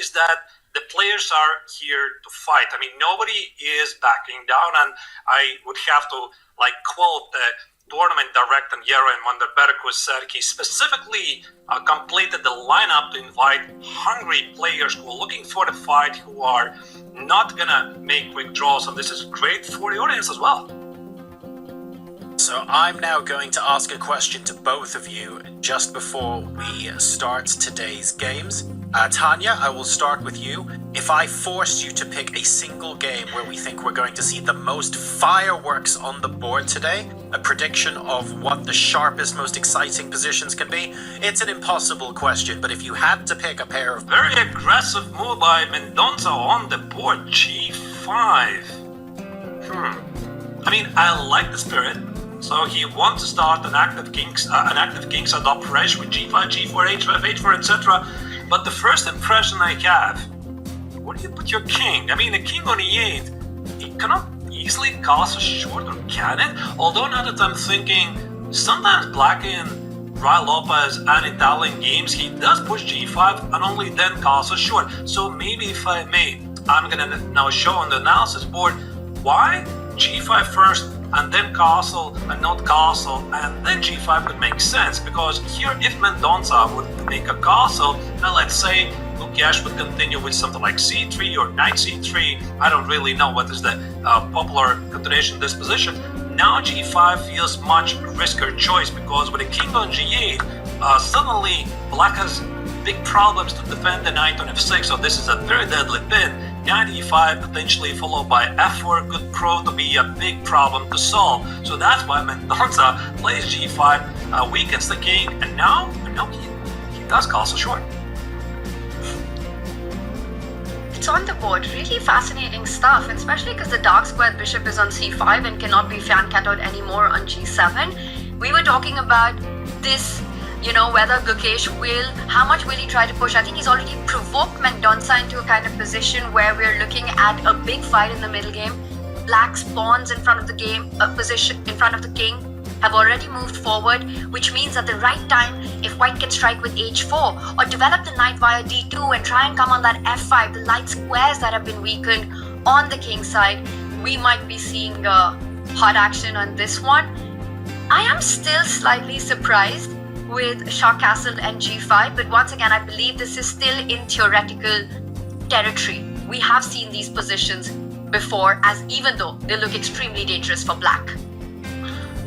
is that the players are here to fight. I mean, nobody is backing down, and I would have to quote the tournament director Jero Nodirbek, who said he specifically completed the lineup to invite hungry players who are looking for the fight, who are not gonna make quick draws, and this is great for the audience as well. So I'm now going to ask a question to both of you just before we start today's games. Tanya, I will start with you. If I forced you to pick a single game where we think we're going to see the most fireworks on the board today, a prediction of what the sharpest, most exciting positions can be, it's an impossible question, but if you had to pick a pair of... Very aggressive move by Mendonca on the board, g5. I mean, I like the spirit. So he wants to start an active kingside operation with g5, g4, h5, h4, etc. But the first impression I have, where do you put your king? I mean, a king on e8, he cannot easily cast a short or cannon. Although now that I'm thinking, sometimes black in Rai Lopez and Italian games, he does push g5 and only then cast a short. So maybe if I may, I'm gonna now show on the analysis board why g5 first and then castle and not castle, and then g5 could make sense, because here if Mendonca would make a castle, and let's say Gukesh would continue with something like c3 or knight c3, I don't really know what is the popular continuation in this position. Now g5 feels much riskier choice, because with a king on g8, suddenly black has big problems to defend the knight on f6, so this is a very deadly pin. Knight e5 potentially followed by f4 could prove to be a big problem to solve. So that's why Mendonca plays g5, weakens the king, and now he does castle short. It's on the board, really fascinating stuff, and especially because the dark square bishop is on c5 and cannot be fan-cat out anymore on g7. We were talking about this, whether Gukesh how much will he try to push? I think he's already provoked Mendonca into a kind of position where we're looking at a big fight in the middle game. Black's pawns in front of the position in front of the king have already moved forward, which means at the right time, if white can strike with h4 or develop the knight via d2 and try and come on that f5, the light squares that have been weakened on the king side, we might be seeing hot action on this one. I am still slightly surprised with Shah Castle and g5, but once again, I believe this is still in theoretical territory. We have seen these positions before, as even though they look extremely dangerous for black.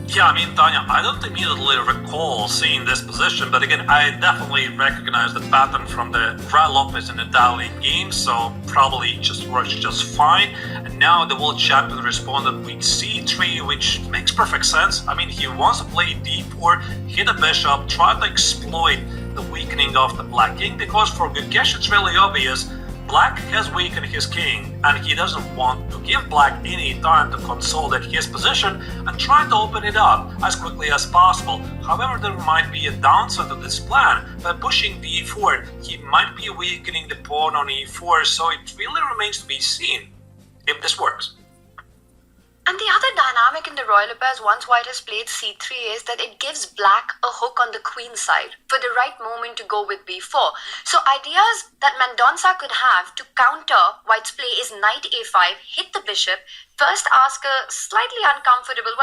Yeah, I mean, Tanya, I don't immediately recall seeing this position, but again, I definitely recognize the pattern from the Rai Lopez and Italian games, so probably just works just fine. And now the world champion responded with c3, which makes perfect sense. I mean, he wants to play d4, hit a bishop, try to exploit the weakening of the black king, because for Gukesh it's really obvious. Black has weakened his king, and he doesn't want to give black any time to consolidate his position and try to open it up as quickly as possible. However, there might be a downside to this plan. By pushing d4, he might be weakening the pawn on e4, so it really remains to be seen if this works. And the other dynamic in the Royal Lopez once white has played c3 is that it gives black a hook on the queen side for the right moment to go with b4. So ideas that Mendonca could have to counter white's play is knight a5, hit the bishop, first ask a slightly uncomfortable,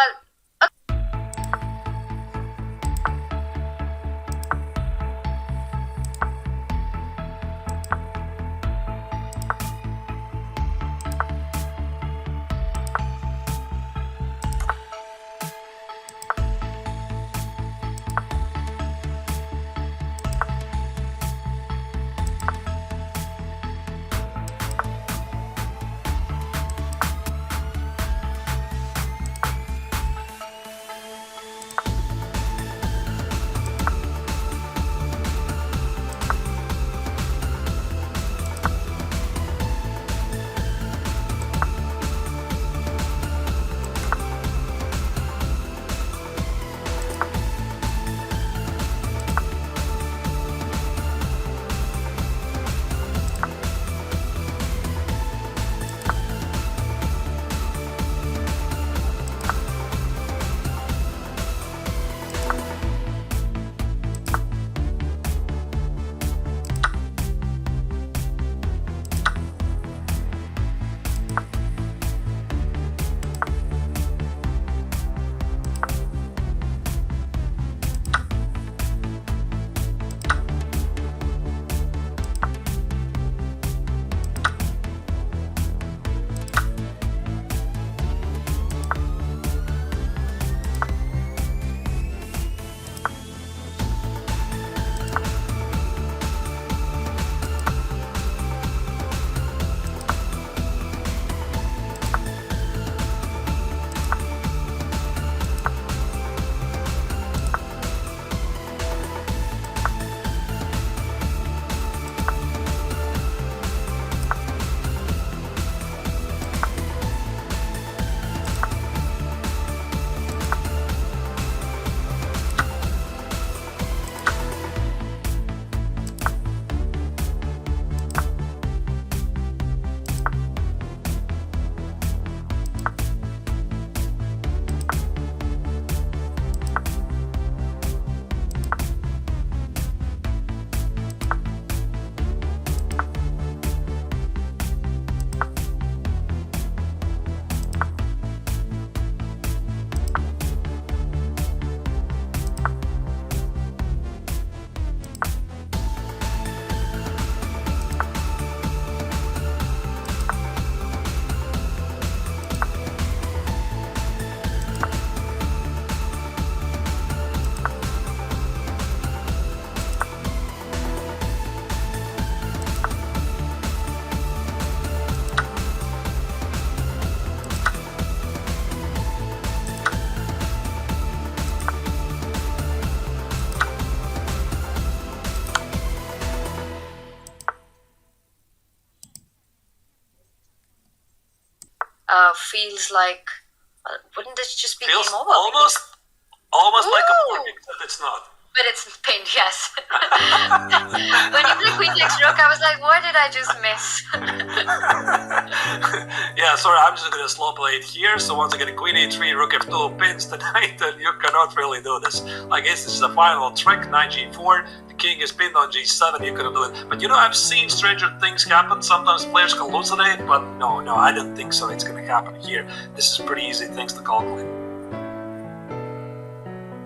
feels like, wouldn't this just be Feels game over? almost like a Ooh. board, except it's not. But it's pinned, yes. When you play queen takes rook, I was like, what did I just miss? Yeah, sorry, I'm just gonna slow play it here. So once again, queen e3, rook f2 pins the knight, and you cannot really do this. I guess this is the final trick, knight g4, the king is pinned on g7, you couldn't do it. But I've seen stranger things happen. Sometimes players hallucinate, but no, I don't think so. It's gonna happen here. This is pretty easy things to calculate.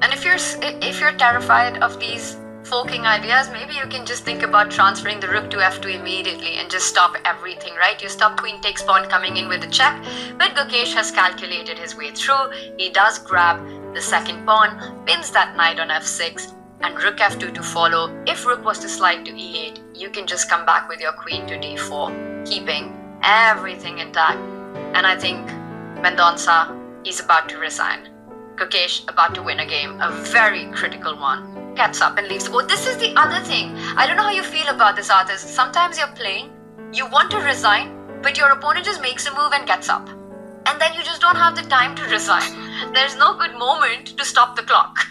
And if you're terrified of these forking ideas, maybe you can just think about transferring the rook to f2 immediately and just stop everything, right? You stop queen takes pawn coming in with a check, but Gukesh has calculated his way through. He does grab the second pawn, pins that knight on f6, and rook f2 to follow. If rook was to slide to e8, you can just come back with your queen to d4, keeping everything intact. And I think Mendonca is about to resign. Gukesh about to win a game, a very critical one. Gets up and leaves. Oh, this is the other thing. I don't know how you feel about this, artist. Sometimes you're playing, you want to resign, but your opponent just makes a move and gets up. And then you just don't have the time to resign. There's no good moment to stop the clock.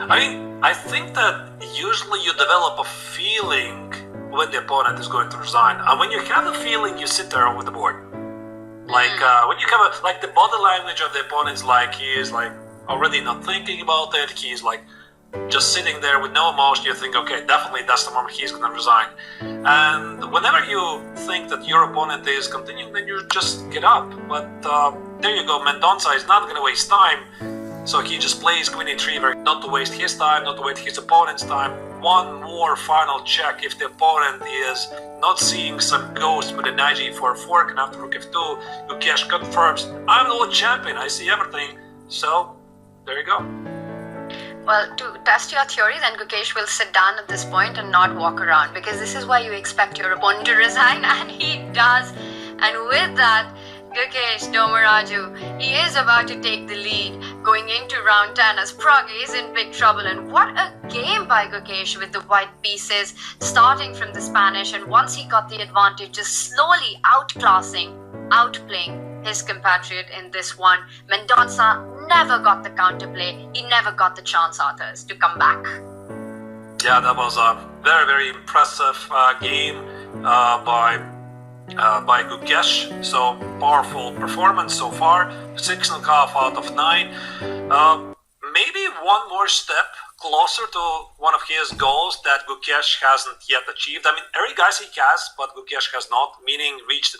I think that usually you develop a feeling when the opponent is going to resign. And when you have the feeling, you sit there with the board. Like when you have the body language of the opponent's like he is like already not thinking about it. He's like just sitting there with no emotion. You think, okay, definitely that's the moment he's gonna resign. And whenever you think that your opponent is continuing, then you just get up. But there you go. Mendonca is not gonna waste time, so he just plays queen e3, not to waste his time, not to waste his opponent's time. One more final check if the opponent is not seeing some ghost with a knight g4 fork, and after rook f2, Gukesh confirms, I'm the world champion, I see everything. So, there you go. Well, to test your theory, then Gukesh will sit down at this point and not walk around, because this is why you expect your opponent to resign, and he does. And with that, Gukesh Domaraju, he is about to take the lead going into round 10 as Prague is in big trouble. And what a game by Gukesh with the white pieces starting from the Spanish, and once he got the advantage, just slowly outplaying his compatriot in this one. Mendonca never got the counterplay. He never got the chance, Arthurs, to come back. Yeah, that was a very, very impressive game by Gukesh. So powerful performance so far, 6.5 out of 9. Maybe one more step closer to one of his goals that Gukesh hasn't yet achieved. I mean, Erigaisi has, but Gukesh has not, meaning reached the